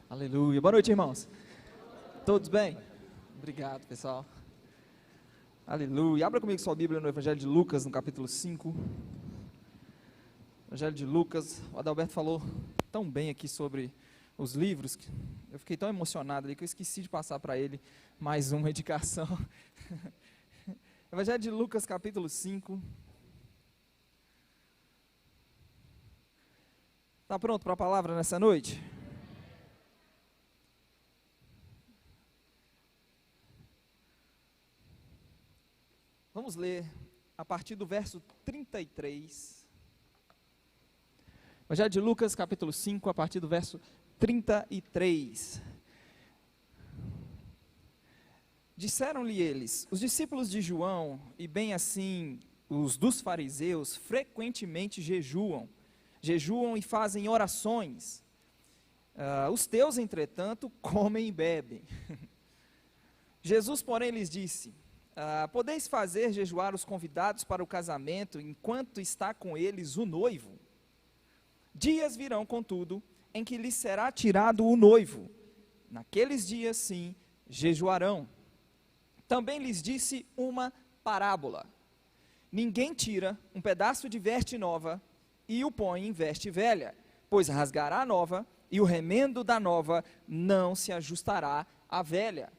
Aleluia. Boa noite, irmãos. Todos bem? Obrigado, pessoal. Aleluia. Abra comigo sua Bíblia no Evangelho de Lucas, no capítulo 5. Evangelho de Lucas. O Adalberto falou tão bem aqui sobre os livros, que eu fiquei tão emocionado ali que eu esqueci de passar para ele mais uma indicação. Evangelho de Lucas, capítulo 5. Está pronto para a palavra nessa noite? Vamos ler a partir do verso 33. Evangelho de Lucas, capítulo 5, a partir do verso 33. Disseram-lhe eles: os discípulos de João, e bem assim os dos fariseus, frequentemente jejuam e fazem orações. Os teus, entretanto, comem e bebem. Jesus, porém, lhes disse: podeis fazer jejuar os convidados para o casamento, enquanto está com eles o noivo? Dias virão, contudo, em que lhes será tirado o noivo. Naqueles dias, sim, jejuarão. Também lhes disse uma parábola: ninguém tira um pedaço de veste nova e o põe em veste velha, pois rasgará a nova, e o remendo da nova não se ajustará à velha.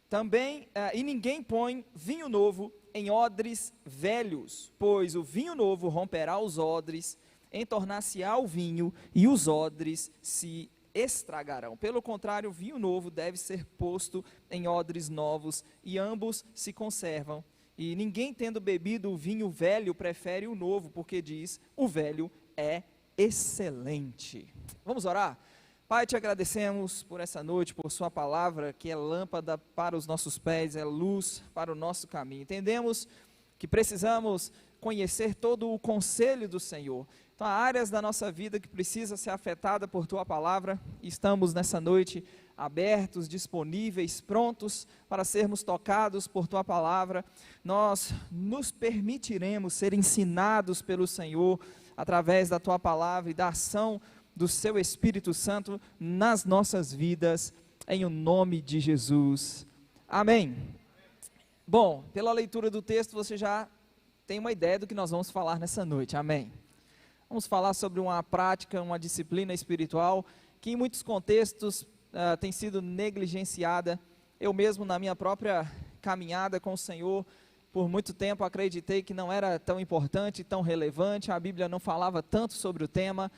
Também, e ninguém põe vinho novo em odres velhos, pois o vinho novo romperá os odres, entornar-se-á o vinho, e os odres se estragarão. Pelo contrário, o vinho novo deve ser posto em odres novos, e ambos se conservam. E ninguém, tendo bebido o vinho velho, prefere o novo, porque diz: o velho é excelente. Vamos orar? Pai, te agradecemos por essa noite, por sua palavra, que é lâmpada para os nossos pés, é luz para o nosso caminho. Entendemos que precisamos conhecer todo o conselho do Senhor. Então, há áreas da nossa vida que precisa ser afetada por tua palavra, e estamos nessa noite abertos, disponíveis, prontos para sermos tocados por tua palavra. Nós nos permitiremos ser ensinados pelo Senhor através da tua palavra e da ação do seu Espírito Santo nas nossas vidas, em o nome de Jesus. Amém. Bom, pela leitura do texto você já tem uma ideia do que nós vamos falar nessa noite. Amém. Vamos falar sobre uma prática, uma disciplina espiritual que em muitos contextos tem sido negligenciada. Eu mesmo, na minha própria caminhada com o Senhor, por muito tempo acreditei que não era tão importante, tão relevante, a Bíblia não falava tanto sobre o tema,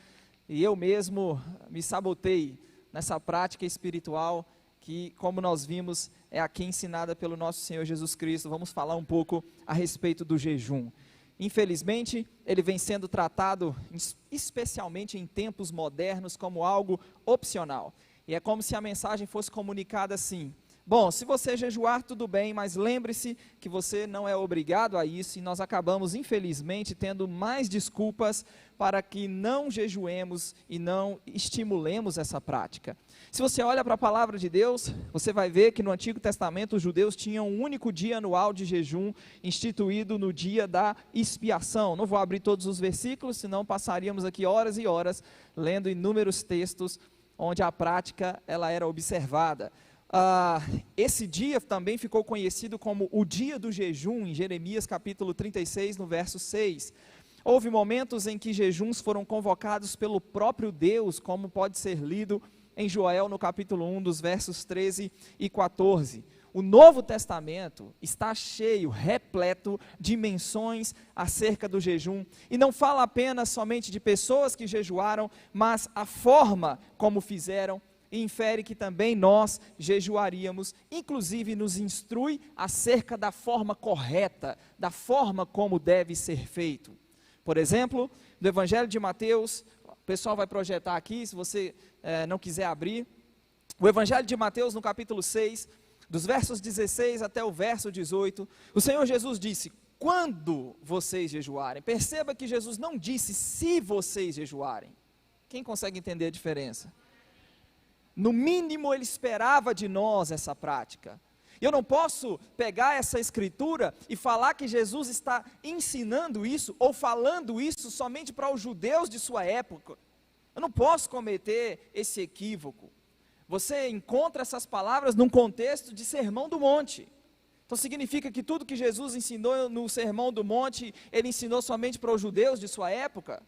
e eu mesmo me sabotei nessa prática espiritual que, como nós vimos, é aqui ensinada pelo nosso Senhor Jesus Cristo. Vamos falar um pouco a respeito do jejum. Infelizmente, ele vem sendo tratado, especialmente em tempos modernos, como algo opcional. E é como se a mensagem fosse comunicada assim: bom, se você jejuar, tudo bem, mas lembre-se que você não é obrigado a isso, e nós acabamos, infelizmente, tendo mais desculpas para que não jejuemos e não estimulemos essa prática. Se você olha para a palavra de Deus, você vai ver que no Antigo Testamento os judeus tinham um único dia anual de jejum, instituído no dia da expiação. Não vou abrir todos os versículos, senão passaríamos aqui horas e horas lendo inúmeros textos onde a prática ela era observada. Esse dia também ficou conhecido como o dia do jejum, em Jeremias capítulo 36, no verso 6. Houve momentos em que jejuns foram convocados pelo próprio Deus, como pode ser lido em Joel no capítulo 1, dos versos 13 e 14. O Novo Testamento está cheio, repleto de menções acerca do jejum, e não fala apenas somente de pessoas que jejuaram, mas a forma como fizeram, e infere que também nós jejuaríamos, inclusive nos instrui acerca da forma correta, da forma como deve ser feito. Por exemplo, do Evangelho de Mateus, o pessoal vai projetar aqui, se você não quiser abrir, o Evangelho de Mateus no capítulo 6, dos versos 16 até o verso 18, o Senhor Jesus disse: quando vocês jejuarem. Perceba que Jesus não disse se vocês jejuarem. Quem consegue entender a diferença? No mínimo ele esperava de nós essa prática. Eu não posso pegar essa escritura e falar que Jesus está ensinando isso, ou falando isso somente para os judeus de sua época. Eu não posso cometer esse equívoco. Você encontra essas palavras num contexto de Sermão do Monte. Então significa que tudo que Jesus ensinou no Sermão do Monte, ele ensinou somente para os judeus de sua época.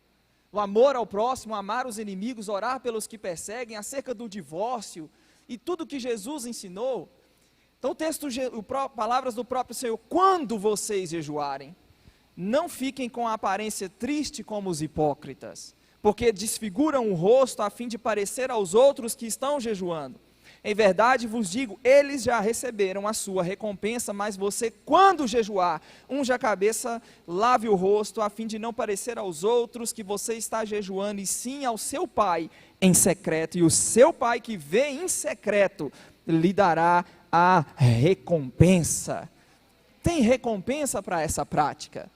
O amor ao próximo, amar os inimigos, orar pelos que perseguem, acerca do divórcio, e tudo que Jesus ensinou. Então palavras do próprio Senhor: quando vocês jejuarem, não fiquem com a aparência triste como os hipócritas, porque desfiguram o rosto a fim de parecer aos outros que estão jejuando. Em verdade vos digo, eles já receberam a sua recompensa, mas você, quando jejuar, unja a cabeça, lave o rosto, a fim de não parecer aos outros que você está jejuando, e sim ao seu Pai em secreto, e o seu Pai que vê em secreto, lhe dará a recompensa. Tem recompensa para essa prática.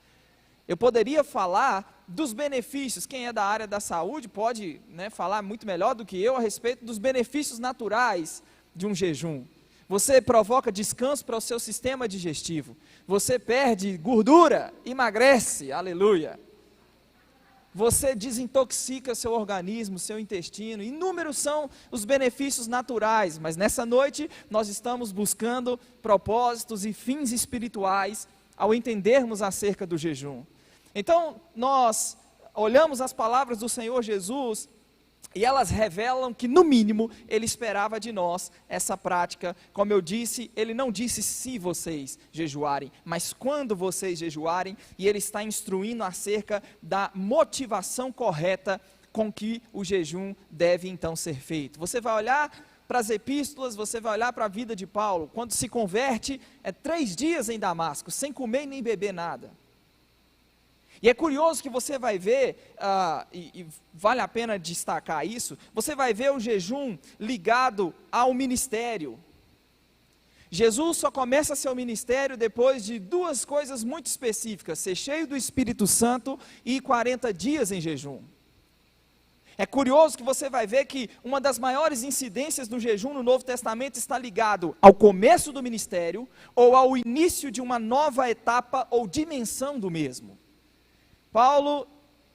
Eu poderia falar dos benefícios. Quem é da área da saúde pode, falar muito melhor do que eu a respeito dos benefícios naturais de um jejum. Você provoca descanso para o seu sistema digestivo. Você perde gordura, emagrece, aleluia. Você desintoxica seu organismo, seu intestino. Inúmeros são os benefícios naturais, mas nessa noite nós estamos buscando propósitos e fins espirituais ao entendermos acerca do jejum. Então, nós olhamos as palavras do Senhor Jesus e elas revelam que, no mínimo, Ele esperava de nós essa prática. Como eu disse, Ele não disse se vocês jejuarem, mas quando vocês jejuarem, e Ele está instruindo acerca da motivação correta com que o jejum deve então ser feito. Você vai olhar para as epístolas, você vai olhar para a vida de Paulo. Quando se converte, 3 dias em Damasco, sem comer nem beber nada. E é curioso que você vai ver, e vale a pena destacar isso, você vai ver o jejum ligado ao ministério. Jesus só começa seu ministério depois de 2 coisas muito específicas: ser cheio do Espírito Santo e 40 dias em jejum. É curioso que você vai ver que uma das maiores incidências do jejum no Novo Testamento está ligado ao começo do ministério ou ao início de uma nova etapa ou dimensão do mesmo. Paulo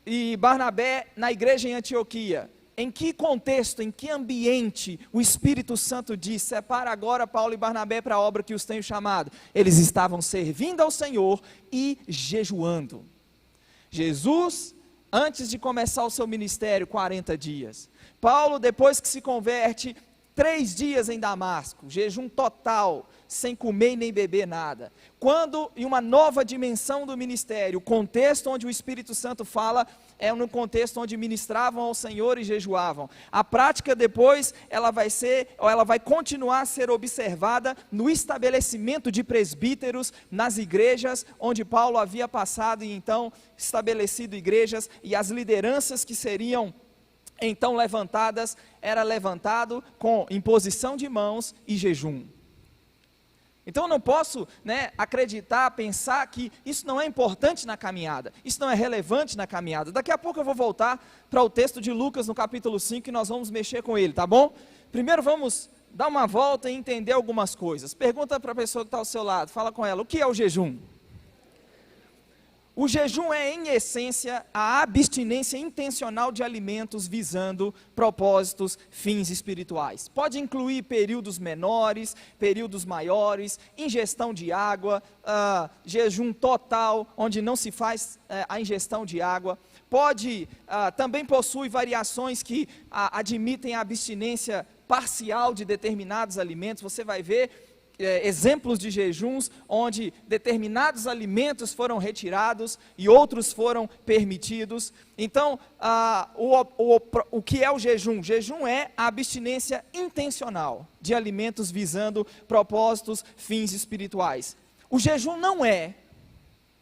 e Barnabé na igreja em Antioquia, em que contexto, em que ambiente o Espírito Santo diz: separa agora Paulo e Barnabé para a obra que os tenho chamado? Eles estavam servindo ao Senhor e jejuando. Jesus, antes de começar o seu ministério, 40 dias. Paulo, depois que se converte, 3 dias em Damasco, jejum total, sem comer nem beber nada. Quando, em uma nova dimensão do ministério, o contexto onde o Espírito Santo fala, é no contexto onde ministravam ao Senhor e jejuavam. A prática depois, ela vai continuar a ser observada no estabelecimento de presbíteros nas igrejas, onde Paulo havia passado e então estabelecido igrejas, e as lideranças que seriam então levantadas, era levantado com imposição de mãos e jejum. Então eu não posso acreditar, pensar que isso não é importante na caminhada, isso não é relevante na caminhada. Daqui a pouco eu vou voltar para o texto de Lucas no capítulo 5 e nós vamos mexer com ele, tá bom? Primeiro vamos dar uma volta e entender algumas coisas. Pergunta para a pessoa que está ao seu lado, fala com ela: o que é o jejum? O jejum é, em essência, a abstinência intencional de alimentos visando propósitos, fins espirituais. Pode incluir períodos menores, períodos maiores, ingestão de água, jejum total, onde não se faz a ingestão de água. Também possui variações que admitem a abstinência parcial de determinados alimentos. Você vai ver exemplos de jejuns onde determinados alimentos foram retirados e outros foram permitidos. Então, o que é o jejum? Jejum é a abstinência intencional de alimentos visando propósitos, fins espirituais. O jejum não é,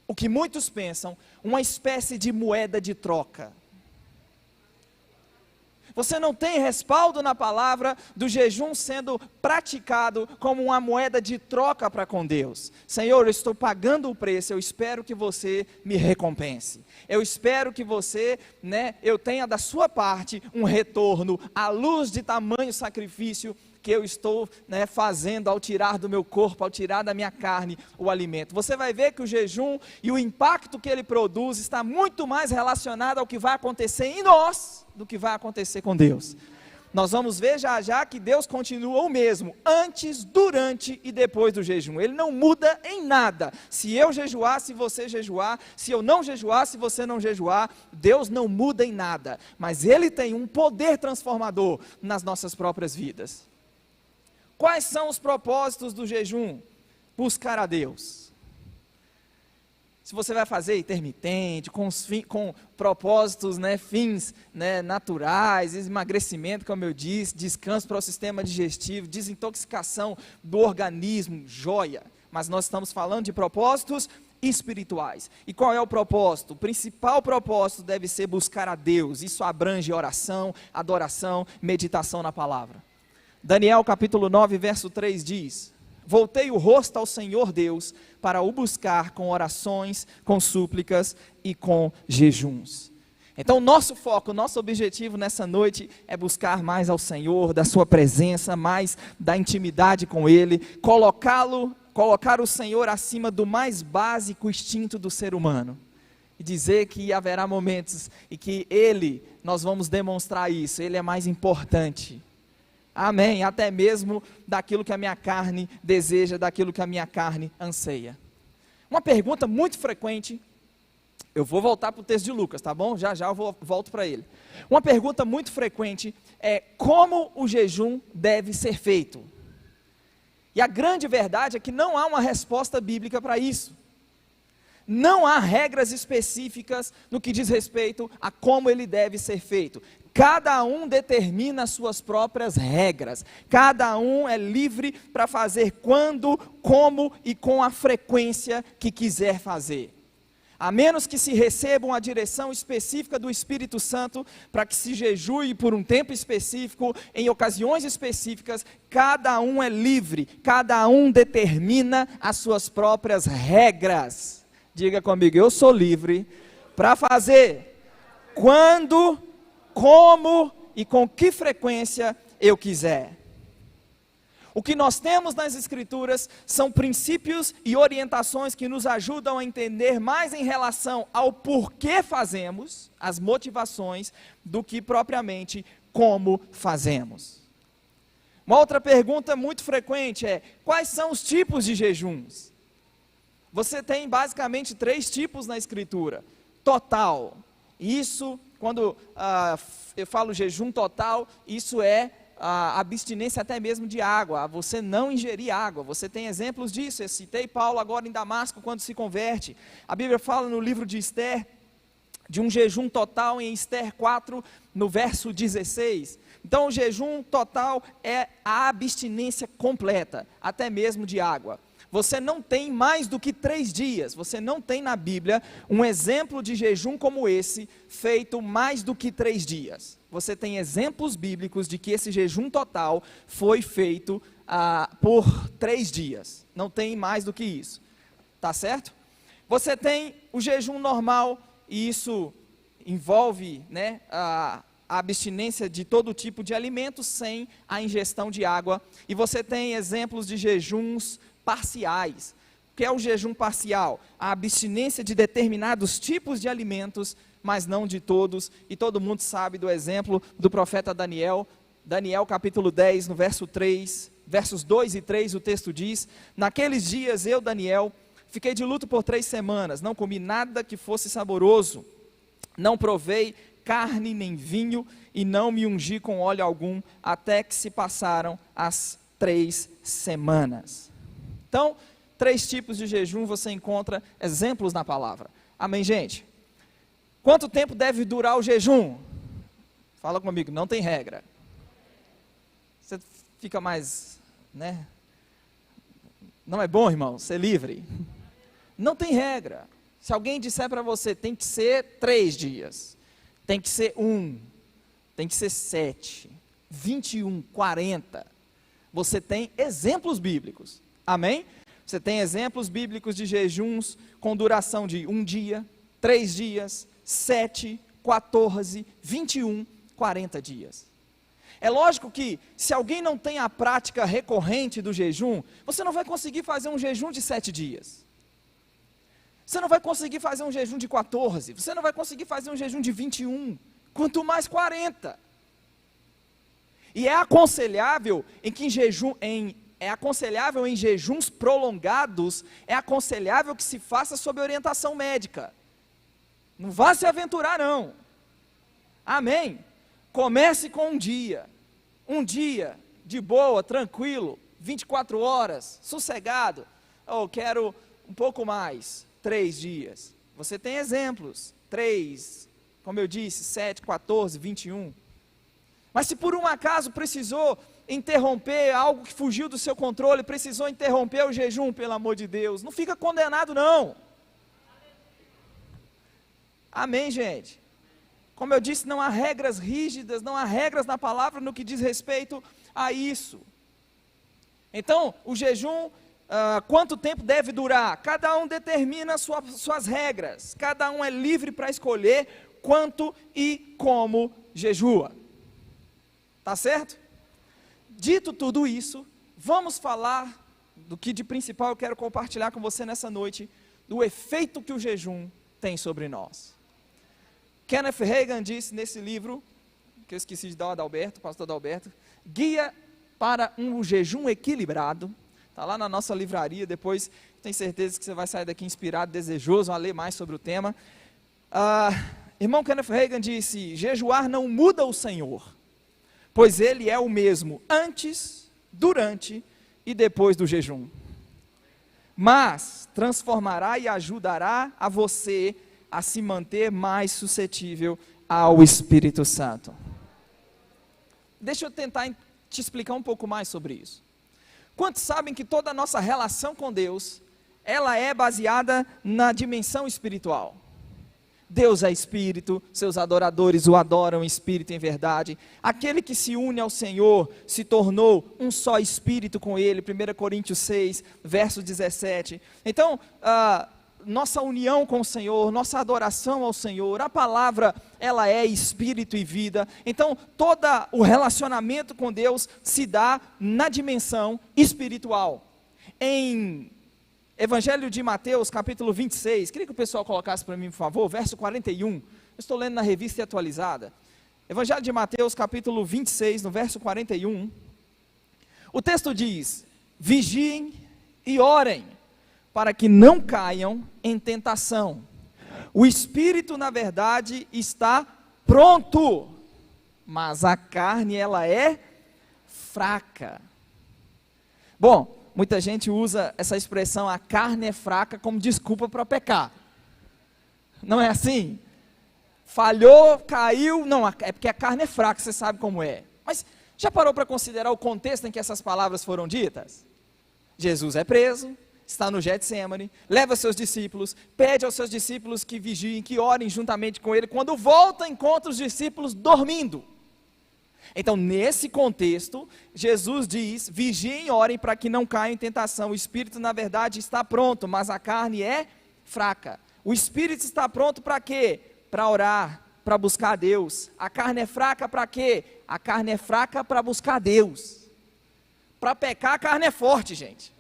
o que muitos pensam, uma espécie de moeda de troca. Você não tem respaldo na palavra do jejum sendo praticado como uma moeda de troca para com Deus. Senhor, eu estou pagando o preço, eu espero que você me recompense. Eu espero que você, eu tenha da sua parte um retorno à luz de tamanho sacrifício que eu estou fazendo ao tirar do meu corpo, ao tirar da minha carne o alimento. Você vai ver que o jejum e o impacto que ele produz está muito mais relacionado ao que vai acontecer em nós do que vai acontecer com Deus. Nós vamos ver já já que Deus continua o mesmo, antes, durante e depois do jejum. Ele não muda em nada. Se eu jejuar, se você jejuar, se eu não jejuar, se você não jejuar, Deus não muda em nada. Mas Ele tem um poder transformador nas nossas próprias vidas. Quais são os propósitos do jejum? Buscar a Deus. Se você vai fazer intermitente, com propósitos, fins naturais, emagrecimento, como eu disse, descanso para o sistema digestivo, desintoxicação do organismo, joia. Mas nós estamos falando de propósitos espirituais. E qual é o propósito? O principal propósito deve ser buscar a Deus. Isso abrange oração, adoração, meditação na palavra. Daniel capítulo 9, verso 3 diz: voltei o rosto ao Senhor Deus para o buscar com orações, com súplicas e com jejuns. Então, nosso foco, nosso objetivo nessa noite é buscar mais ao Senhor, da sua presença, mais da intimidade com Ele, colocar o Senhor acima do mais básico instinto do ser humano. E dizer que haverá momentos em que nós vamos demonstrar isso, Ele é mais importante. Amém, até mesmo daquilo que a minha carne deseja, daquilo que a minha carne anseia. Uma pergunta muito frequente, eu vou voltar para o texto de Lucas, tá bom? Já já eu volto para ele. Uma pergunta muito frequente é: como o jejum deve ser feito? E a grande verdade é que não há uma resposta bíblica para isso. Não há regras específicas no que diz respeito a como ele deve ser feito. Cada um determina as suas próprias regras. Cada um é livre para fazer quando, como e com a frequência que quiser fazer. A menos que se receba uma direção específica do Espírito Santo para que se jejue por um tempo específico, em ocasiões específicas, cada um é livre, cada um determina as suas próprias regras. Diga comigo: eu sou livre para fazer quando, como e com que frequência eu quiser. O que nós temos nas Escrituras são princípios e orientações que nos ajudam a entender mais em relação ao porquê fazemos, as motivações, do que propriamente como fazemos. Uma outra pergunta muito frequente é: quais são os tipos de jejuns? Você tem basicamente 3 tipos na Escritura. Total, isso, quando eu falo jejum total, isso é a abstinência até mesmo de água, você não ingerir água. Você tem exemplos disso. Eu citei Paulo agora em Damasco quando se converte. A Bíblia fala no livro de Esther de um jejum total em Esther 4, no verso 16. Então o jejum total é a abstinência completa, até mesmo de água. Você não tem mais do que 3 dias, você não tem na Bíblia um exemplo de jejum como esse, feito mais do que 3 dias. Você tem exemplos bíblicos de que esse jejum total foi feito por 3 dias, não tem mais do que isso, tá certo? Você tem o jejum normal, e isso envolve a abstinência de todo tipo de alimento sem a ingestão de água, e você tem exemplos de jejuns parciais. O que é o jejum parcial? A abstinência de determinados tipos de alimentos, mas não de todos, e todo mundo sabe do exemplo do profeta Daniel. Daniel capítulo 10, no verso 3, versos 2 e 3, o texto diz: naqueles dias eu, Daniel, fiquei de luto por 3 semanas, não comi nada que fosse saboroso, não provei carne nem vinho, e não me ungi com óleo algum, até que se passaram as 3 semanas. Então, 3 tipos de jejum você encontra exemplos na palavra. Amém, gente? Quanto tempo deve durar o jejum? Fala comigo, não tem regra. Você fica mais, Não é bom, irmão, ser livre? Não tem regra. Se alguém disser para você, tem que ser 3 dias, tem que ser 1, tem que ser 7, 21, 40. Você tem exemplos bíblicos. Amém? Você tem exemplos bíblicos de jejuns com duração de 1 dia, 3 dias, 7, 14, 21, 40 dias. É lógico que se alguém não tem a prática recorrente do jejum, você não vai conseguir fazer um jejum de 7 dias. Você não vai conseguir fazer um jejum de 14, você não vai conseguir fazer um jejum de 21, quanto mais 40. E é aconselhável em jejuns prolongados, é aconselhável que se faça sob orientação médica. Não vá se aventurar não. Amém? Comece com um dia de boa, tranquilo, 24 horas, sossegado. Quero um pouco mais, 3 dias. Você tem exemplos, 3, como eu disse, 7, 14, 21. Mas se por um acaso precisou interromper algo que fugiu do seu controle, precisou interromper o jejum, pelo amor de Deus, não fica condenado não. Amém, gente? Como eu disse, não há regras rígidas, não há regras na palavra no que diz respeito a isso. Então, o jejum, quanto tempo deve durar? Cada um determina suas regras, cada um é livre para escolher quanto e como jejua. Tá certo? Dito tudo isso, vamos falar do que de principal eu quero compartilhar com você nessa noite, do efeito que o jejum tem sobre nós. Kenneth Hagin disse nesse livro, que eu esqueci de dar ao Adalberto, pastor Adalberto, Guia para um jejum equilibrado, está lá na nossa livraria, depois tenho certeza que você vai sair daqui inspirado, desejoso a ler mais sobre o tema. Irmão Kenneth Hagin disse, jejuar não muda o Senhor, pois Ele é o mesmo antes, durante e depois do jejum, mas transformará e ajudará a você a se manter mais suscetível ao Espírito Santo. Deixa eu tentar te explicar um pouco mais sobre isso. Quantos sabem que toda a nossa relação com Deus, ela é baseada na dimensão espiritual? Deus é Espírito, seus adoradores o adoram em Espírito e em verdade. Aquele que se une ao Senhor, se tornou um só Espírito com Ele, 1 Coríntios 6, verso 17. Então, nossa união com o Senhor, nossa adoração ao Senhor, a palavra, ela é Espírito e vida. Então, todo o relacionamento com Deus se dá na dimensão espiritual. Em Evangelho de Mateus, capítulo 26, queria que o pessoal colocasse para mim, por favor, verso 41, eu estou lendo na revista atualizada. Evangelho de Mateus, capítulo 26, no verso 41, o texto diz, vigiem e orem, para que não caiam em tentação. O espírito, na verdade, está pronto, mas a carne, ela é fraca. Bom, muita gente usa essa expressão, a carne é fraca, como desculpa para pecar. Não é assim? Falhou, caiu, não, é porque a carne é fraca, você sabe como é. Mas já parou para considerar o contexto em que essas palavras foram ditas? Jesus é preso, está no Getsemane, leva seus discípulos, pede aos seus discípulos que vigiem, que orem juntamente com ele, quando volta, encontra os discípulos dormindo. Então, nesse contexto, Jesus diz, vigiem e orem para que não caiam em tentação. O espírito, na verdade, está pronto, mas a carne é fraca. O espírito está pronto para quê? Para orar, para buscar a Deus. A carne é fraca para quê? A carne é fraca para buscar a Deus. Para pecar, a carne é forte, gente.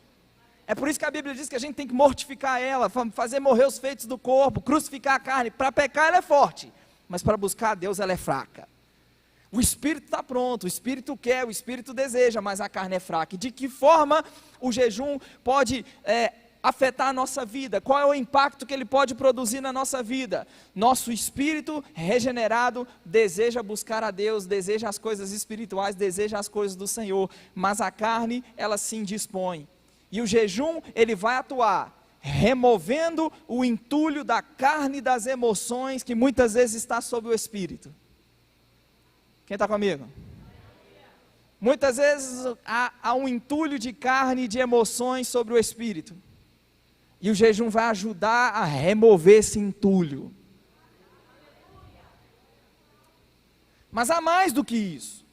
É por isso que a Bíblia diz que a gente tem que mortificar ela, fazer morrer os feitos do corpo, crucificar a carne. Para pecar ela é forte, mas para buscar a Deus ela é fraca. O espírito está pronto, o espírito quer, o espírito deseja, mas a carne é fraca. E de que forma o jejum pode afetar a nossa vida? Qual é o impacto que ele pode produzir na nossa vida? Nosso espírito regenerado deseja buscar a Deus, deseja as coisas espirituais, deseja as coisas do Senhor, mas a carne, ela se indispõe. E o jejum, ele vai atuar, removendo o entulho da carne e das emoções, que muitas vezes está sobre o espírito. Quem está comigo? Muitas vezes há um entulho de carne e de emoções sobre o espírito. E o jejum vai ajudar a remover esse entulho. Mas há mais do que isso.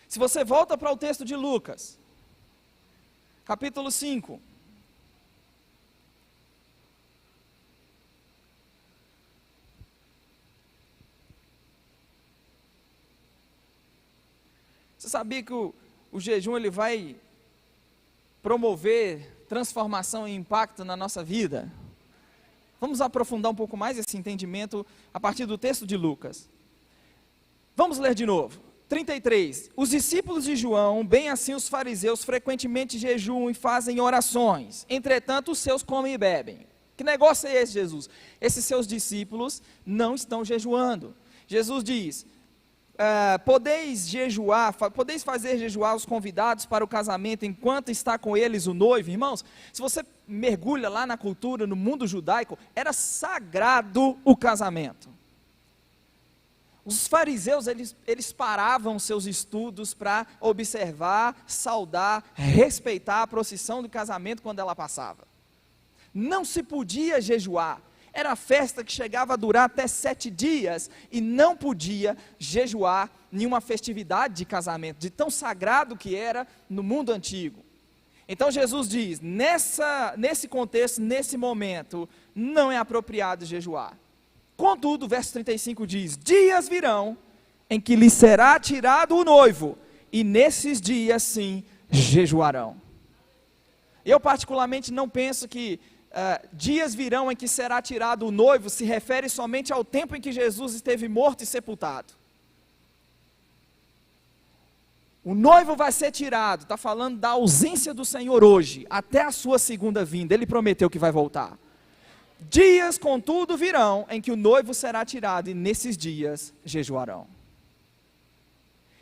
Se você volta para o texto de Lucas, capítulo 5. Você sabia que o jejum ele vai promover transformação e impacto na nossa vida? Vamos aprofundar um pouco mais esse entendimento a partir do texto de Lucas. Vamos ler de novo. 33. Os discípulos de João, bem assim os fariseus, frequentemente jejuam e fazem orações. Entretanto, os seus comem e bebem. Que negócio é esse, Jesus? Esses seus discípulos não estão jejuando. Jesus diz, podeis fazer jejuar os convidados para o casamento enquanto está com eles o noivo? Irmãos, se você mergulha lá na cultura, no mundo judaico, era sagrado o casamento. Os fariseus, eles paravam seus estudos para observar, saudar, respeitar a procissão do casamento quando ela passava. Não se podia jejuar, era festa que chegava a durar até 7 dias, e não podia jejuar em uma festividade de casamento, de tão sagrado que era no mundo antigo. Então Jesus diz, nesse contexto, nesse momento, não é apropriado jejuar. Contudo, o verso 35 diz, dias virão em que lhe será tirado o noivo, e nesses dias sim, jejuarão. Eu particularmente não penso que dias virão em que será tirado o noivo, se refere somente ao tempo em que Jesus esteve morto e sepultado. O noivo vai ser tirado, está falando da ausência do Senhor hoje, até a sua segunda vinda, ele prometeu que vai voltar. Dias, contudo, virão em que o noivo será tirado, e nesses dias jejuarão.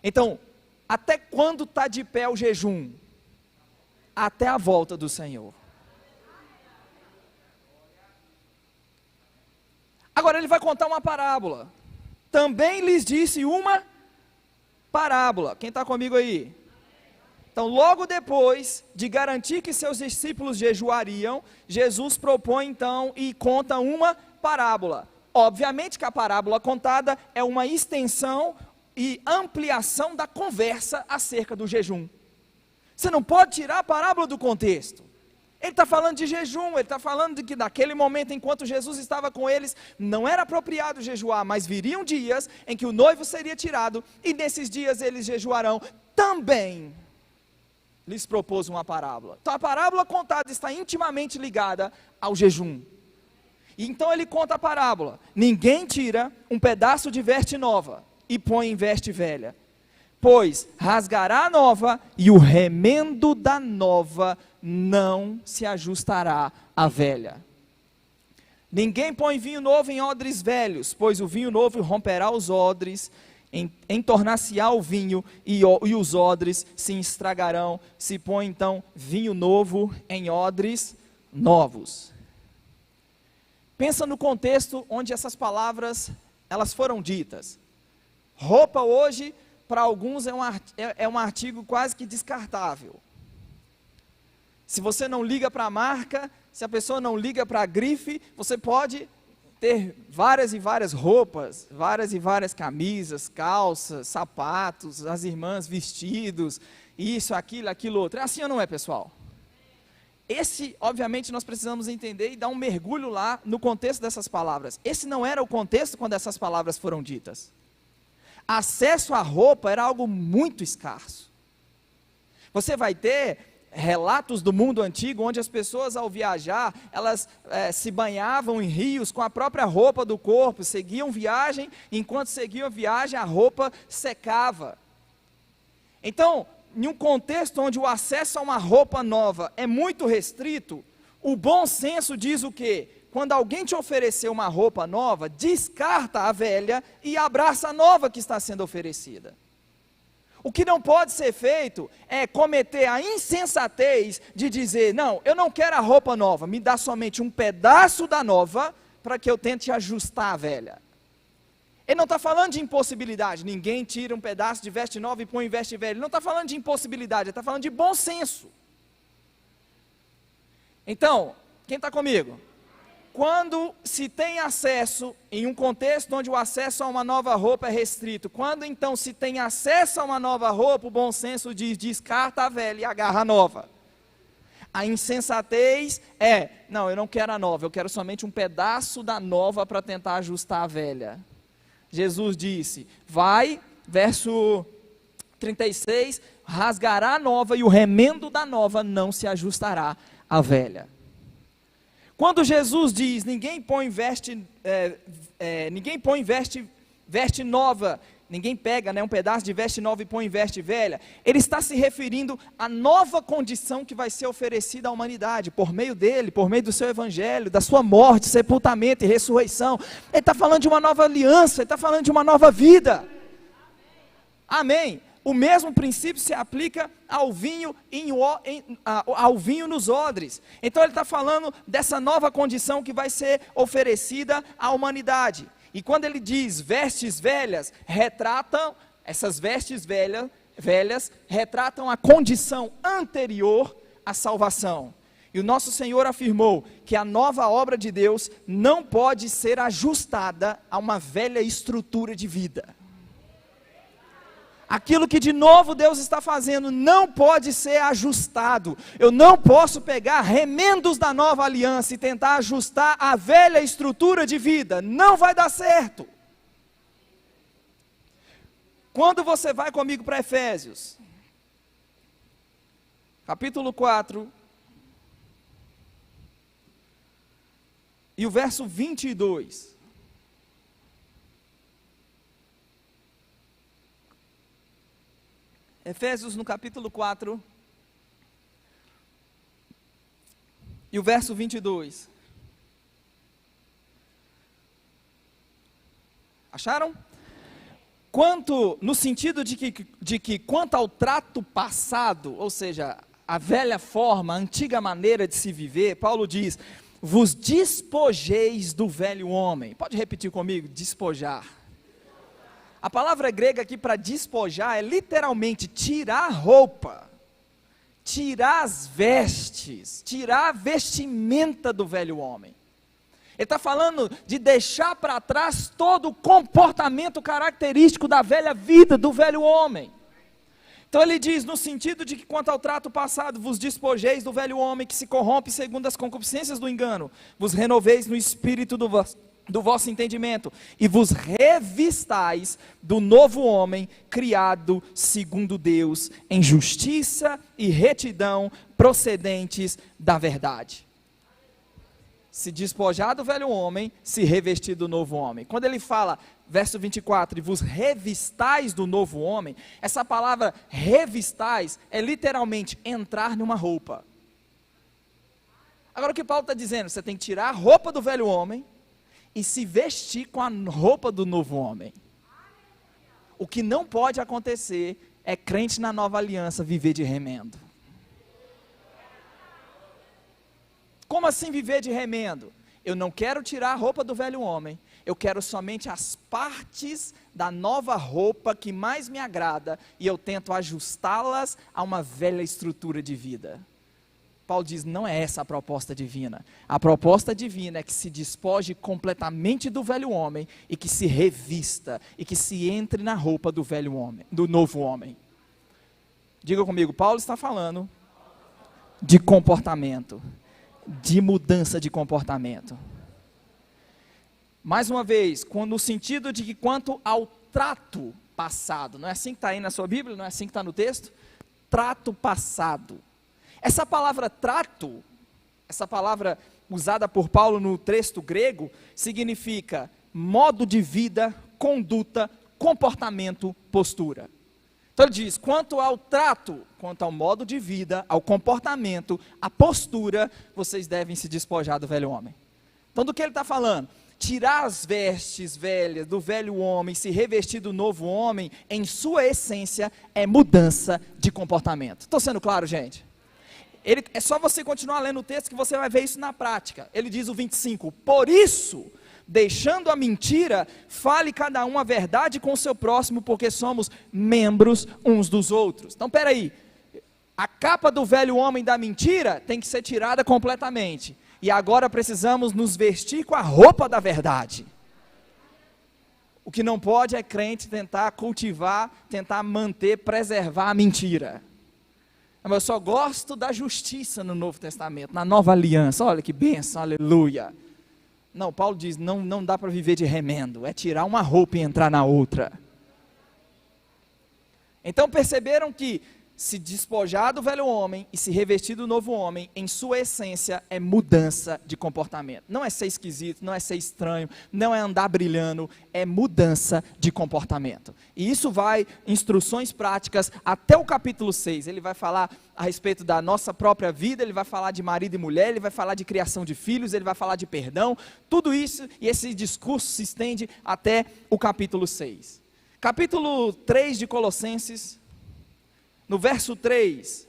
Então, até quando está de pé o jejum? Até a volta do Senhor. Agora ele vai contar uma parábola. Também lhes disse uma parábola. Quem está comigo aí? Então, logo depois de garantir que seus discípulos jejuariam, Jesus propõe então e conta uma parábola. Obviamente que a parábola contada é uma extensão e ampliação da conversa acerca do jejum. Você não pode tirar a parábola do contexto. Ele está falando de jejum, ele está falando de que naquele momento, enquanto Jesus estava com eles, não era apropriado jejuar, mas viriam dias em que o noivo seria tirado, e nesses dias eles jejuarão. Também lhes propôs uma parábola. Então a parábola contada está intimamente ligada ao jejum. E então ele conta a parábola. Ninguém tira um pedaço de veste nova e põe em veste velha, pois rasgará a nova, e o remendo da nova não se ajustará à velha. Ninguém põe vinho novo em odres velhos, pois o vinho novo romperá os odres, entornar-se-á o vinho, e os odres se estragarão. Se põe então vinho novo em odres novos. Pensa no contexto onde essas palavras elas foram ditas. Roupa hoje, para alguns, é um artigo quase que descartável. Se você não liga para a marca, se a pessoa não liga para a grife, você pode ter várias e várias roupas, várias e várias camisas, calças, sapatos, as irmãs vestidos, isso, aquilo, outro. É assim ou não é, pessoal? Obviamente, nós precisamos entender e dar um mergulho lá no contexto dessas palavras. Esse não era o contexto quando essas palavras foram ditas. Acesso à roupa era algo muito escasso. Você vai ter relatos do mundo antigo, onde as pessoas ao viajar, elas se banhavam em rios com a própria roupa do corpo, seguiam viagem, enquanto seguiam viagem a roupa secava. Então, em um contexto onde o acesso a uma roupa nova é muito restrito, o bom senso diz o quê? Quando alguém te oferecer uma roupa nova, descarta a velha e abraça a nova que está sendo oferecida. O que não pode ser feito é cometer a insensatez de dizer, não, eu não quero a roupa nova, me dá somente um pedaço da nova para que eu tente ajustar a velha. Ele não está falando de impossibilidade, ninguém tira um pedaço de veste nova e põe em veste velha. Ele não está falando de impossibilidade, ele está falando de bom senso. Então, quem está comigo? Quando se tem acesso, em um contexto onde o acesso a uma nova roupa é restrito, quando então se tem acesso a uma nova roupa, o bom senso diz, descarta a velha e agarra a nova. A insensatez é, não, eu não quero a nova, eu quero somente um pedaço da nova para tentar ajustar a velha. Jesus disse, vai, verso 36, rasgará a nova e o remendo da nova não se ajustará à velha. Quando Jesus diz, ninguém põe veste nova Ninguém pega, né, um pedaço de veste nova e põe em veste velha. Ele está se referindo à nova condição que vai ser oferecida à humanidade, por meio dele, por meio do seu evangelho, da sua morte, sepultamento e ressurreição. Ele está falando de uma nova aliança, ele está falando de uma nova vida. Amém. O mesmo princípio se aplica ao vinho, ao vinho nos odres. Então ele está falando dessa nova condição que vai ser oferecida à humanidade. E quando ele diz vestes velhas, essas vestes velhas retratam a condição anterior à salvação. E o nosso Senhor afirmou que a nova obra de Deus não pode ser ajustada a uma velha estrutura de vida. Aquilo que de novo Deus está fazendo não pode ser ajustado. Eu não posso pegar remendos da nova aliança e tentar ajustar a velha estrutura de vida. Não vai dar certo. Quando você vai comigo para Efésios, capítulo 4, e o verso 22. Efésios no capítulo 4, e o verso 22. Acharam? No sentido de que quanto ao trato passado, ou seja, a velha forma, a antiga maneira de se viver, Paulo diz, vos despojeis do velho homem. Pode repetir comigo? Despojar. A palavra grega aqui para despojar é literalmente tirar a roupa, tirar as vestes, tirar a vestimenta do velho homem. Ele está falando de deixar para trás todo o comportamento característico da velha vida, do velho homem. Então ele diz, no sentido de que quanto ao trato passado, vos despojeis do velho homem que se corrompe segundo as concupiscências do engano, vos renoveis no espírito do vosso entendimento, e vos revistais do novo homem, criado segundo Deus, em justiça e retidão, procedentes da verdade. Se despojar do velho homem, se revestir do novo homem. Quando ele fala, verso 24, e vos revistais do novo homem, essa palavra revistais é literalmente entrar numa roupa. Agora o que Paulo está dizendo? Você tem que tirar a roupa do velho homem, e se vestir com a roupa do novo homem. O que não pode acontecer é crente na nova aliança viver de remendo. Como assim viver de remendo? Eu não quero tirar a roupa do velho homem, eu quero somente as partes da nova roupa que mais me agrada, e eu tento ajustá-las a uma velha estrutura de vida. Paulo diz, não é essa a proposta divina. A proposta divina é que se despoje completamente do velho homem e que se revista e que se entre na roupa do velho homem, do novo homem. Diga comigo, Paulo está falando de comportamento, de mudança de comportamento. Mais uma vez, no sentido de que quanto ao trato passado, não é assim que está aí na sua Bíblia, não é assim que está no texto? Trato passado. Essa palavra trato, essa palavra usada por Paulo no texto grego, significa modo de vida, conduta, comportamento, postura. Então ele diz, quanto ao trato, quanto ao modo de vida, ao comportamento, à postura, vocês devem se despojar do velho homem. Então do que ele está falando? Tirar as vestes velhas do velho homem, se revestir do novo homem, em sua essência, é mudança de comportamento. Estou sendo claro, gente? É só você continuar lendo o texto que você vai ver isso na prática. Ele diz o 25, por isso, deixando a mentira, fale cada um a verdade com o seu próximo, porque somos membros uns dos outros. Então, peraí, a capa do velho homem da mentira tem que ser tirada completamente, e agora precisamos nos vestir com a roupa da verdade. O que não pode é crente tentar cultivar, tentar manter, preservar a mentira. Eu só gosto da justiça no Novo Testamento, na nova aliança, olha que bênção, aleluia. Não, Paulo diz, não dá para viver de remendo, é tirar uma roupa e entrar na outra. Então perceberam que se despojar do velho homem e se revestir do novo homem, em sua essência, é mudança de comportamento. Não é ser esquisito, não é ser estranho, não é andar brilhando, é mudança de comportamento. E isso vai, instruções práticas, até o capítulo 6. Ele vai falar a respeito da nossa própria vida, ele vai falar de marido e mulher, ele vai falar de criação de filhos, ele vai falar de perdão, tudo isso, e esse discurso se estende até o capítulo 6. Capítulo 3 de Colossenses, no verso 3,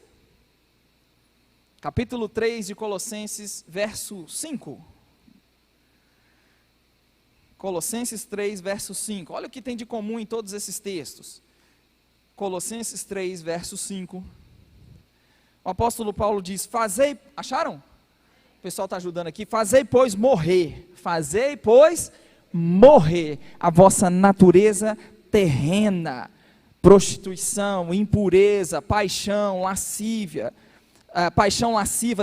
capítulo 3 de Colossenses, verso 5. Colossenses 3, verso 5. Olha o que tem de comum em todos esses textos. Colossenses 3, verso 5. O apóstolo Paulo diz, acharam? O pessoal está ajudando aqui. Fazei, pois, morrer a vossa natureza terrena, prostituição, impureza, paixão lasciva,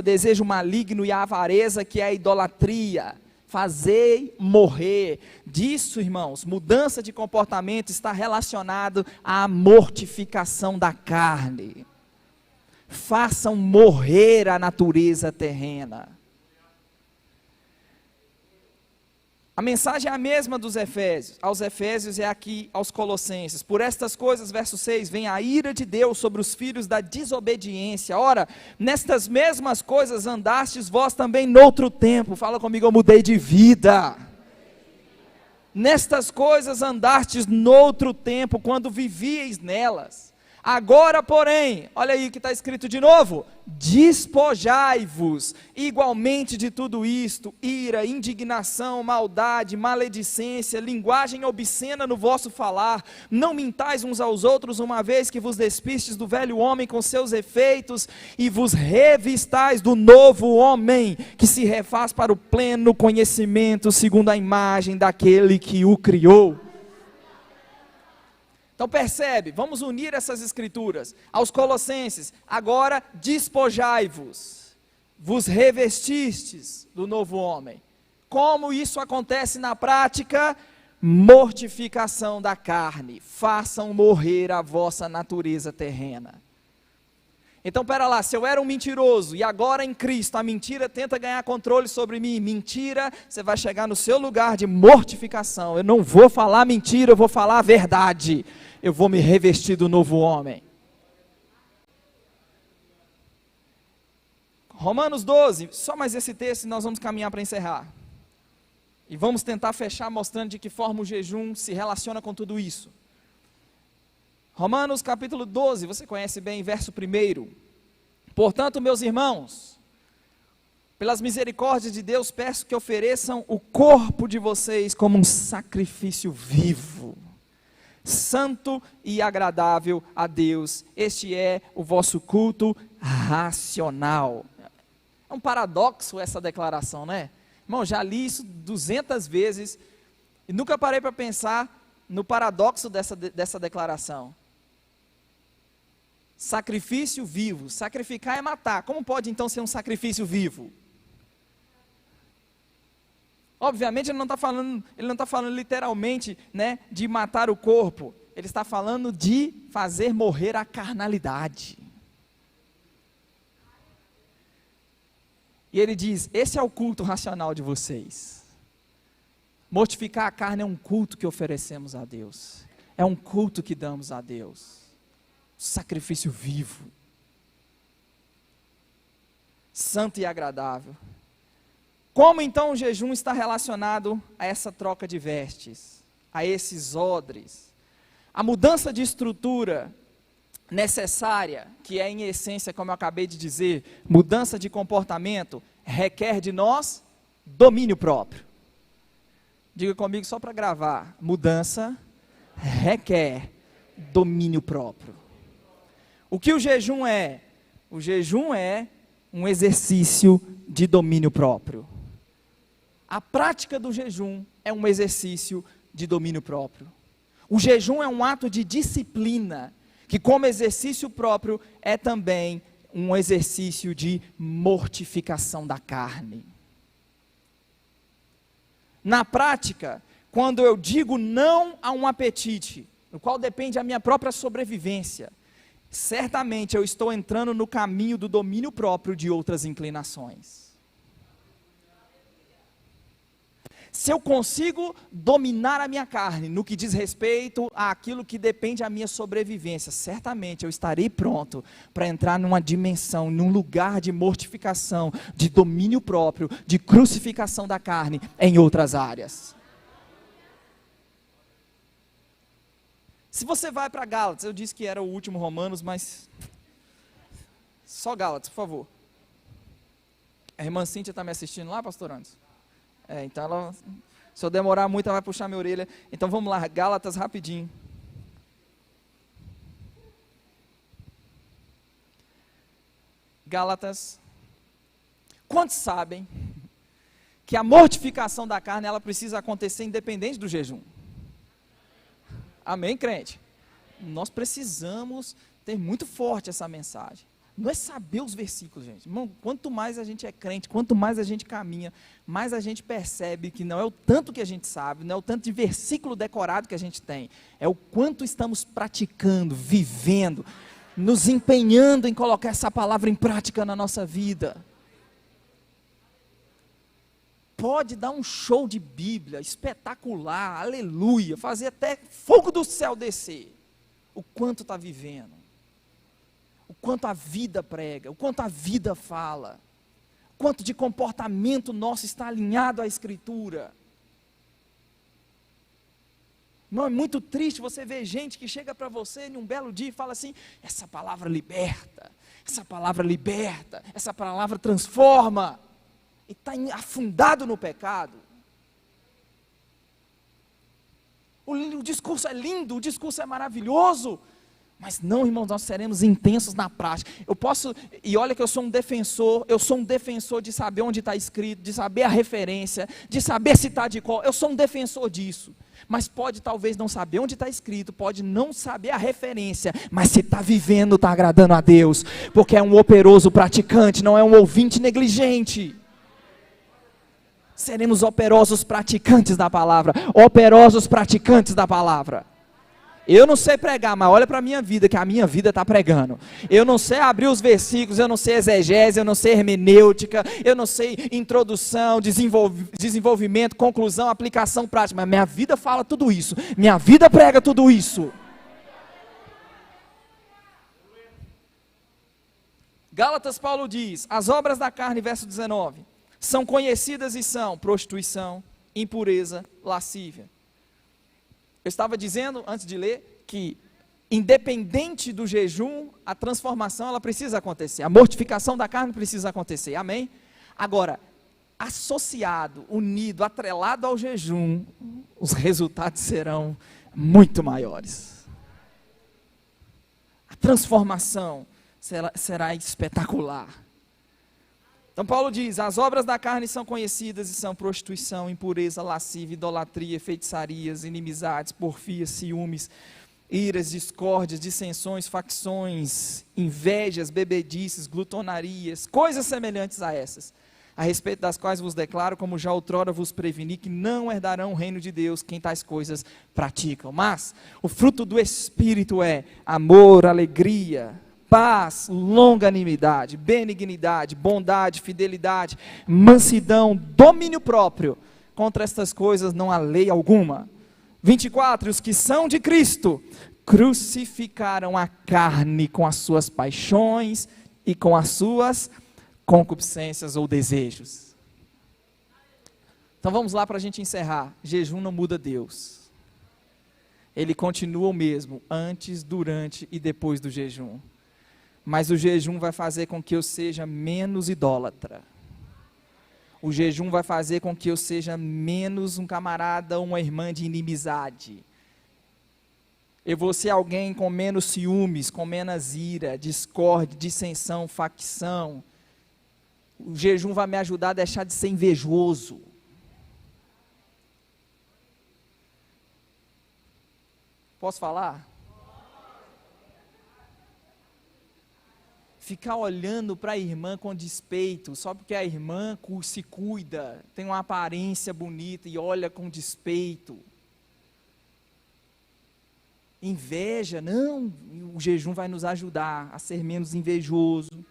desejo maligno e a avareza, que é a idolatria. Fazei morrer. Disso, irmãos, mudança de comportamento está relacionado à mortificação da carne. Façam morrer a natureza terrena. A mensagem é a mesma aos Efésios e aqui aos Colossenses. Por estas coisas, verso 6, vem a ira de Deus sobre os filhos da desobediência. Ora, nestas mesmas coisas andastes vós também noutro tempo. Fala comigo, eu mudei de vida. Nestas coisas andastes noutro tempo, quando vivieis nelas. Agora, porém, olha aí o que está escrito de novo, despojai-vos igualmente de tudo isto, ira, indignação, maldade, maledicência, linguagem obscena no vosso falar, não mintais uns aos outros, uma vez que vos despistes do velho homem com seus efeitos, e vos revistais do novo homem, que se refaz para o pleno conhecimento, segundo a imagem daquele que o criou. Então percebe, vamos unir essas escrituras aos Colossenses. Agora despojai-vos, vos revestistes do novo homem. Como isso acontece na prática? Mortificação da carne. Façam morrer a vossa natureza terrena. Então pera lá, se eu era um mentiroso e agora em Cristo a mentira tenta ganhar controle sobre mim, mentira, você vai chegar no seu lugar de mortificação. Eu não vou falar mentira, eu vou falar a verdade. Eu vou me revestir do novo homem. Romanos 12, só mais esse texto e nós vamos caminhar para encerrar. E vamos tentar fechar mostrando de que forma o jejum se relaciona com tudo isso. Romanos capítulo 12, você conhece bem, verso 1. Portanto, meus irmãos, pelas misericórdias de Deus, peço que ofereçam o corpo de vocês como um sacrifício vivo, santo e agradável a Deus. Este é o vosso culto racional. É um paradoxo essa declaração, né? Irmão, já li isso 200 vezes e nunca parei para pensar no paradoxo dessa declaração. Sacrifício vivo. Sacrificar é matar. Como pode então ser um sacrifício vivo? Obviamente ele não está falando literalmente, né, de matar o corpo. Ele está falando de fazer morrer a carnalidade. E ele diz, esse é o culto racional de vocês. Mortificar a carne é um culto que oferecemos a Deus. É um culto que damos a Deus. Sacrifício vivo, santo e agradável. Como então o jejum está relacionado a essa troca de vestes, a esses odres? A mudança de estrutura necessária, que é em essência, como eu acabei de dizer, mudança de comportamento, requer de nós domínio próprio. Diga comigo só para gravar, mudança requer domínio próprio. O que o jejum é? O jejum é um exercício de domínio próprio. A prática do jejum é um exercício de domínio próprio. O jejum é um ato de disciplina, que como exercício próprio é também um exercício de mortificação da carne. Na prática, quando eu digo não a um apetite, no qual depende a minha própria sobrevivência, certamente eu estou entrando no caminho do domínio próprio de outras inclinações. Se eu consigo dominar a minha carne no que diz respeito àquilo que depende da minha sobrevivência, certamente eu estarei pronto para entrar numa dimensão, num lugar de mortificação, de domínio próprio, de crucificação da carne em outras áreas. Se você vai para Gálatas, eu disse que era o último Romanos, mas só Gálatas, por favor. A irmã Cíntia está me assistindo lá, pastor Anderson? Então ela, se eu demorar muito, ela vai puxar minha orelha. Então vamos lá, Gálatas rapidinho. Gálatas. Quantos sabem que a mortificação da carne, ela precisa acontecer independente do jejum? Amém, crente? Nós precisamos ter muito forte essa mensagem. Não é saber os versículos, gente. Irmão, quanto mais a gente é crente, quanto mais a gente caminha, mais a gente percebe que não é o tanto que a gente sabe, não é o tanto de versículo decorado que a gente tem, é o quanto estamos praticando, vivendo, nos empenhando em colocar essa palavra em prática na nossa vida. Pode dar um show de Bíblia espetacular, aleluia, fazer até fogo do céu descer. O quanto está vivendo. O quanto a vida prega, o quanto a vida fala, o quanto de comportamento nosso está alinhado à Escritura. Não é muito triste você ver gente que chega para você em um belo dia e fala assim: essa palavra liberta, essa palavra transforma, e está afundado no pecado. O discurso é lindo, o discurso é maravilhoso, mas não, irmãos, nós seremos intensos na prática. E olha que eu sou um defensor de saber onde está escrito, de saber a referência, de saber se está de qual, eu sou um defensor disso, mas pode talvez não saber onde está escrito, pode não saber a referência, mas se está vivendo, está agradando a Deus, porque é um operoso praticante, não é um ouvinte negligente. Seremos operosos praticantes da palavra, operosos praticantes da palavra. Eu não sei pregar, mas olha para a minha vida, que a minha vida está pregando. Eu não sei abrir os versículos, eu não sei exegese, eu não sei hermenêutica, eu não sei introdução, desenvolvimento, conclusão, aplicação prática, mas minha vida fala tudo isso, minha vida prega tudo isso. Gálatas, Paulo diz, as obras da carne, verso 19, são conhecidas e são prostituição, impureza, lascívia. Eu estava dizendo, antes de ler, que independente do jejum, a transformação ela precisa acontecer, a mortificação da carne precisa acontecer, amém? Agora, associado, unido, atrelado ao jejum, os resultados serão muito maiores. A transformação será espetacular. Então Paulo diz, as obras da carne são conhecidas e são prostituição, impureza, lascívia, idolatria, feitiçarias, inimizades, porfias, ciúmes, iras, discórdias, dissensões, facções, invejas, bebedices, glutonarias, coisas semelhantes a essas, a respeito das quais vos declaro, como já outrora vos preveni, que não herdarão o reino de Deus quem tais coisas praticam. Mas o fruto do Espírito é amor, alegria, paz, longanimidade, benignidade, bondade, fidelidade, mansidão, domínio próprio. Contra estas coisas não há lei alguma. 24, os que são de Cristo crucificaram a carne com as suas paixões e com as suas concupiscências ou desejos. Então vamos lá para a gente encerrar. Jejum não muda Deus. Ele continua o mesmo, antes, durante e depois do jejum. Mas o jejum vai fazer com que eu seja menos idólatra. O jejum vai fazer com que eu seja menos um camarada ou uma irmã de inimizade. Eu vou ser alguém com menos ciúmes, com menos ira, discórdia, dissensão, facção. O jejum vai me ajudar a deixar de ser invejoso. Posso falar? Ficar olhando para a irmã com despeito, só porque a irmã se cuida, tem uma aparência bonita e olha com despeito. inveja. Não, o jejum vai nos ajudar a ser menos invejoso.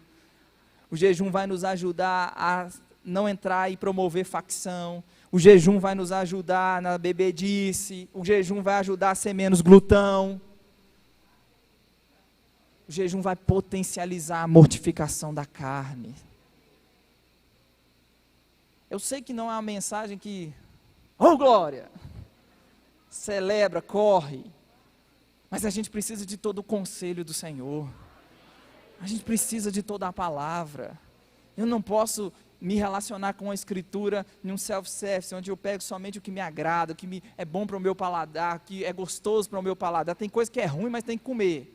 O jejum vai nos ajudar a não entrar e promover facção. O jejum vai nos ajudar na bebedice. O jejum vai ajudar a ser menos glutão. O jejum vai potencializar a mortificação da carne. Eu sei que não é uma mensagem que, oh glória, celebra, corre, mas a gente precisa de todo o conselho do Senhor. A gente precisa de toda a palavra. Eu não posso me relacionar com a escritura em um self-service, onde eu pego somente o que me agrada, o que é bom para o meu paladar, o que é gostoso para o meu paladar. Tem coisa que é ruim, mas tem que comer.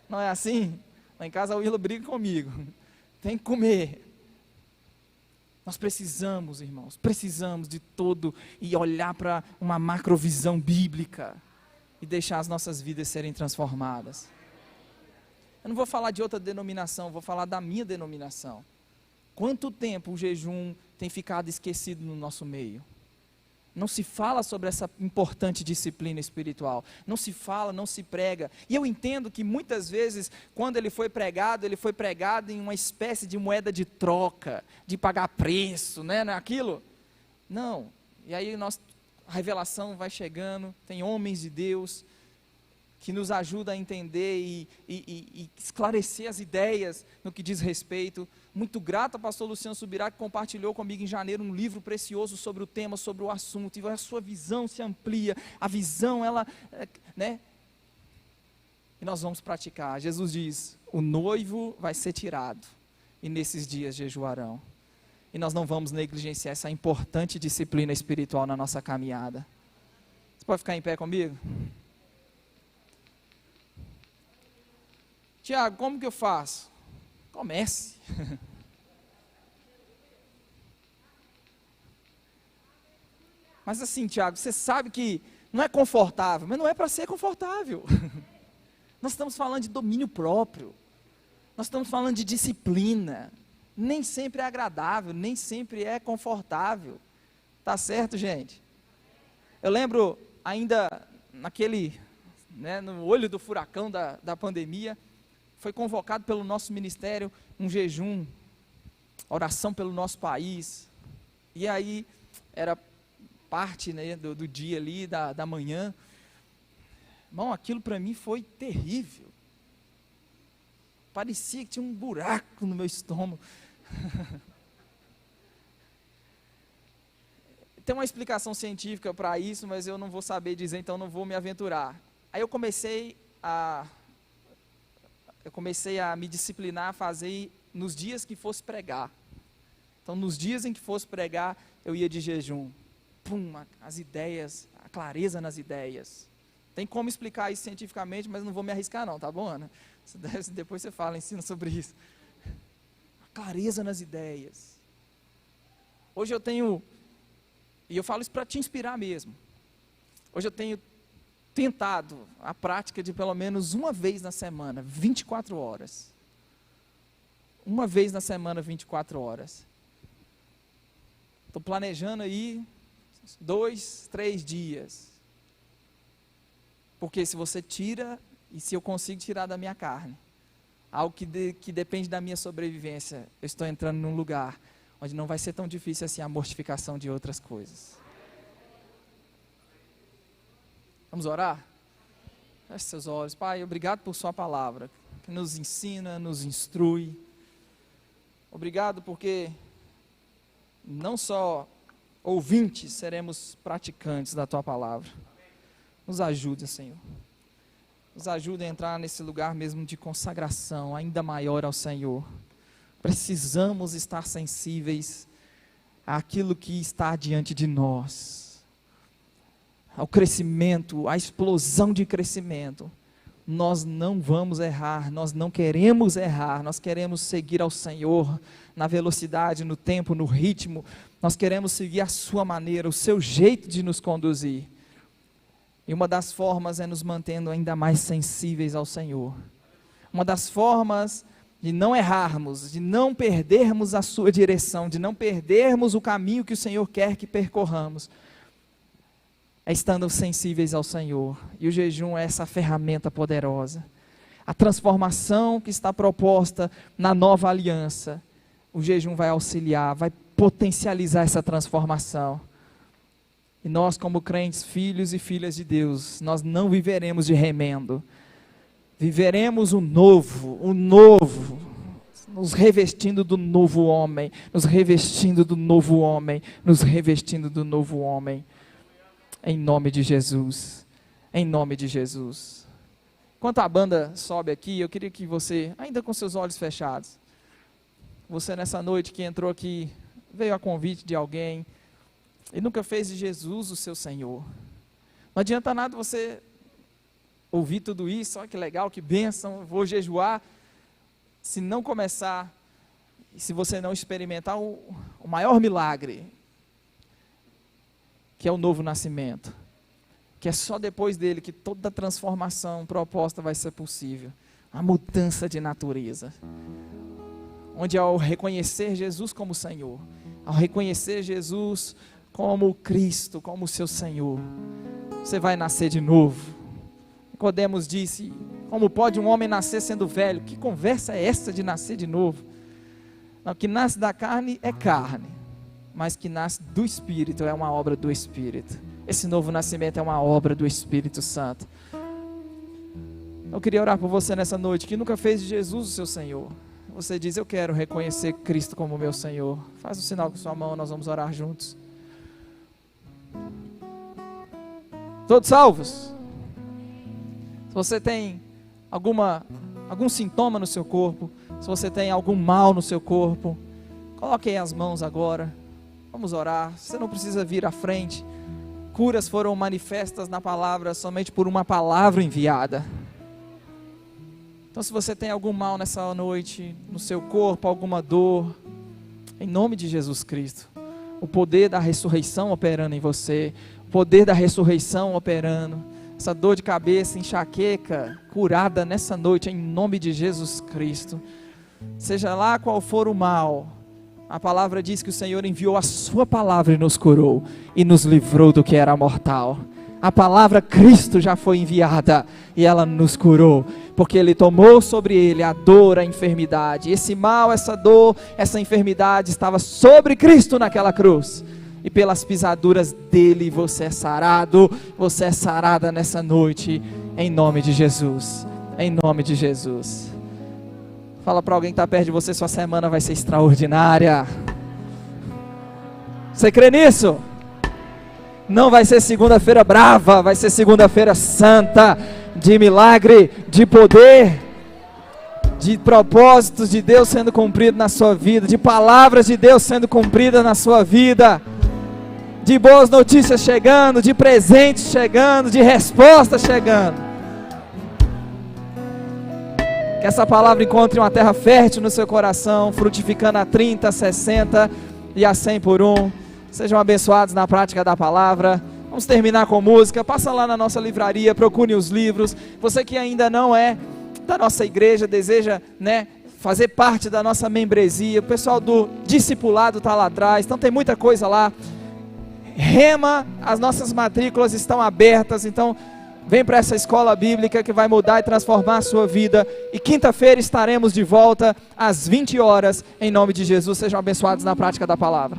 Não é assim? Lá em casa a Willa briga comigo. Tem que comer. Nós precisamos, irmãos, precisamos de todo e olhar para uma macrovisão bíblica e deixar as nossas vidas serem transformadas. Eu não vou falar de outra denominação, vou falar da minha denominação. Quanto tempo o jejum tem ficado esquecido no nosso meio? Não se fala sobre essa importante disciplina espiritual. Não se fala, não se prega. E eu entendo que muitas vezes, quando ele foi pregado em uma espécie de moeda de troca, de pagar preço, né? Não é aquilo? Não. E aí a revelação vai chegando, tem homens de Deus que nos ajudam a entender e esclarecer as ideias no que diz respeito. Muito grato ao pastor Luciano Subirá, que compartilhou comigo em janeiro um livro precioso sobre o tema, sobre o assunto, e a sua visão se amplia, a visão, ela, né? E nós vamos praticar. Jesus diz, o noivo vai ser tirado, e nesses dias jejuarão. E nós não vamos negligenciar essa importante disciplina espiritual na nossa caminhada. Você pode ficar em pé comigo? Tiago, como que eu faço? Comece. Mas assim, Tiago, você sabe que não é confortável, mas não é para ser confortável. Nós estamos falando de domínio próprio. Nós estamos falando de disciplina. Nem sempre é agradável, nem sempre é confortável. Tá certo, gente? Eu lembro ainda no olho do furacão da pandemia, foi convocado pelo nosso ministério um jejum, oração pelo nosso país. E aí era parte, né, do dia ali, da manhã. Irmão, aquilo para mim foi terrível. Parecia que tinha um buraco no meu estômago. Tem uma explicação científica para isso, mas eu não vou saber dizer, então não vou me aventurar. Aí eu comecei a me disciplinar a fazer nos dias que fosse pregar. Então, nos dias em que fosse pregar, eu ia de jejum. As ideias, a clareza nas ideias. Tem como explicar isso cientificamente, mas não vou me arriscar não, tá bom, Ana? Depois você ensina sobre isso. A clareza nas ideias. Hoje eu tenho, e eu falo isso para te inspirar mesmo. Hoje eu tenho tentado a prática de pelo menos uma vez na semana, 24 horas. Uma vez na semana, 24 horas. Estou planejando aí 2, 3 dias. Porque se você tira, e se eu consigo tirar da minha carne, algo que depende da minha sobrevivência, eu estou entrando num lugar onde não vai ser tão difícil assim a mortificação de outras coisas. Vamos orar? Feche seus olhos. Pai, obrigado por sua palavra, que nos ensina, nos instrui. Obrigado porque não só ouvintes, seremos praticantes da tua palavra. Nos ajude, Senhor. Nos ajude a entrar nesse lugar mesmo de consagração ainda maior ao Senhor. Precisamos estar sensíveis àquilo que está diante de nós. Ao crescimento, à explosão de crescimento. Nós não vamos errar, nós não queremos errar, nós queremos seguir ao Senhor na velocidade, no tempo, no ritmo. Nós queremos seguir a sua maneira, o seu jeito de nos conduzir. E uma das formas é nos mantendo ainda mais sensíveis ao Senhor. Uma das formas de não errarmos, de não perdermos a sua direção, de não perdermos o caminho que o Senhor quer que percorramos, é estando sensíveis ao Senhor. E o jejum é essa ferramenta poderosa. A transformação que está proposta na nova aliança, o jejum vai auxiliar, vai potencializar essa transformação. E nós, como crentes, filhos e filhas de Deus, nós não viveremos de remendo. Viveremos o novo, nos revestindo do novo homem, nos revestindo do novo homem, nos revestindo do novo homem. Em nome de Jesus, em nome de Jesus. Enquanto a banda sobe aqui, eu queria que você, ainda com seus olhos fechados, você nessa noite que entrou aqui, veio a convite de alguém, e nunca fez de Jesus o seu Senhor. Não adianta nada você ouvir tudo isso, olha que legal, que bênção, vou jejuar, se não começar, se você não experimentar o maior milagre, que é o novo nascimento, que é só depois dele que toda a transformação proposta vai ser possível, a mudança de natureza, onde ao reconhecer Jesus como Senhor, ao reconhecer Jesus como Cristo, como seu Senhor, você vai nascer de novo. Nicodemos disse, como pode um homem nascer sendo velho? Que conversa é essa de nascer de novo? Não, que nasce da carne é carne, mas que nasce do Espírito é uma obra do Espírito. Esse novo nascimento é uma obra do Espírito Santo. Eu queria orar por você nessa noite, que nunca fez de Jesus o seu Senhor. Você diz, eu quero reconhecer Cristo como meu Senhor. Faz um sinal com sua mão, nós vamos orar juntos. Todos salvos? Se você tem algum sintoma no seu corpo, se você tem algum mal no seu corpo, coloque aí as mãos agora, vamos orar. Você não precisa vir à frente. Curas foram manifestas na palavra somente por uma palavra enviada. Então se você tem algum mal nessa noite, no seu corpo, alguma dor, em nome de Jesus Cristo, o poder da ressurreição operando em você, o poder da ressurreição operando, essa dor de cabeça, enxaqueca, curada nessa noite, em nome de Jesus Cristo. Seja lá qual for o mal, a palavra diz que o Senhor enviou a sua palavra e nos curou, e nos livrou do que era mortal. A palavra Cristo já foi enviada, e ela nos curou, porque Ele tomou sobre Ele a dor, a enfermidade. Esse mal, essa dor, essa enfermidade estava sobre Cristo naquela cruz. E pelas pisaduras dele você é sarado, você é sarada nessa noite, em nome de Jesus, em nome de Jesus. Fala para alguém que está perto de você, sua semana vai ser extraordinária. Você crê nisso? Não vai ser segunda-feira brava, vai ser segunda-feira santa, de milagre, de poder, de propósitos de Deus sendo cumprido na sua vida, de palavras de Deus sendo cumpridas na sua vida, de boas notícias chegando, de presentes chegando, de respostas chegando. Que essa palavra encontre uma terra fértil no seu coração, frutificando a 30, 60 e a 100 por um. Sejam abençoados na prática da palavra. Vamos terminar com música. Passa lá na nossa livraria, procure os livros. Você que ainda não é da nossa igreja, deseja, fazer parte da nossa membresia, o pessoal do discipulado está lá atrás, então tem muita coisa lá. Rema, as nossas matrículas estão abertas, então vem para essa escola bíblica que vai mudar e transformar a sua vida. E quinta-feira estaremos de volta às 20 horas, em nome de Jesus. Sejam abençoados na prática da palavra.